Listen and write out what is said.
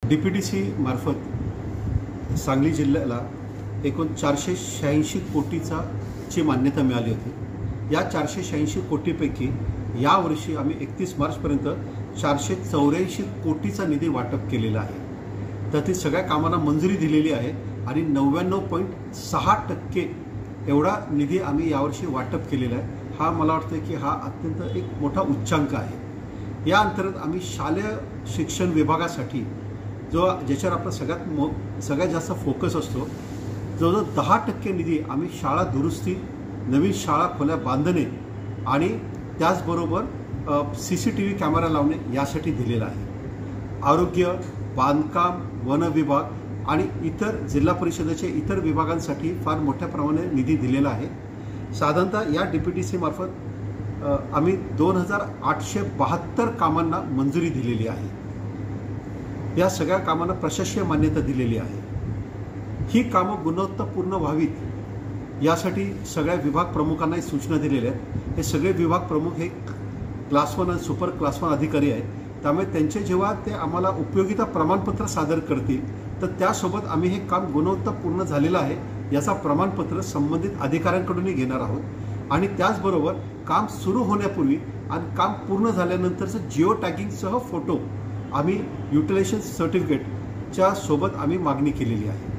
DPDC मार्फत सांगली जिल्ह्याला एकूण 486 कोटीची मान्यता मिळाली होती। या 486 कोटीपैकी यावर्षी आम्ही 31 मार्चपर्यंत 484 कोटीचा निधी वाटप केलेला आहे। तर ती सगळ्या कामांना मंजुरी दिलेली आहे आणि 99.6% एवढा निधी आम्ही यावर्षी वाटप केलेला आहे। हा मला वाटतं की हा अत्यंत एक मोठा उच्चांक आहे। या अंतर्गत आम्ही शालेय शिक्षण विभागासाठी ज्याच्यावर आपला सगळ्यात जास्त फोकस असतो, जवळजवळ 10% निधी आम्ही शाळा दुरुस्ती, नवीन शाळा खोल्या बांधणे आणि त्याचबरोबर CCTV कॅमेरा लावणे यासाठी दिलेला आहे। आरोग्य, बांधकाम, वन विभाग आणि इतर जिल्हा परिषदेच्या इतर विभागांसाठी फार मोठ्या प्रमाणात निधी दिलेला आहे। साधारणतः या डीपीटीसी मार्फत आम्ही 2872 कामांना मंजुरी दिलेली आहे। या सगळ्या कामांना प्रशासकीय मान्यता दिलेली आहे। ही कामं गुणवत्तापूर्ण व्हावीत यासाठी सगळ्या विभाग प्रमुखांना सूचना दिलेल्या आहेत। हे सगळे विभाग प्रमुख हे क्लास 1 आणि सुपर क्लास 1 अधिकारी आहेत। त्यामुळे त्यांचे जेव्हा ते आम्हाला उपयोगिता प्रमाणपत्र सादर करतील तर त्यासोबत आम्ही हे काम गुणवत्तापूर्ण झालेलं आहे याचा प्रमाणपत्र संबंधित अधिकाऱ्यांकडूनही घेणार आहोत। आणि त्याचबरोबर काम सुरू होण्यापूर्वी आणि काम पूर्ण झाल्यानंतरचं जिओ टॅगिंगसह फोटो आम्ही युटिलायझेशन सर्टिफिकेटच्या सोबत आम्ही मागणी केलेली आहे।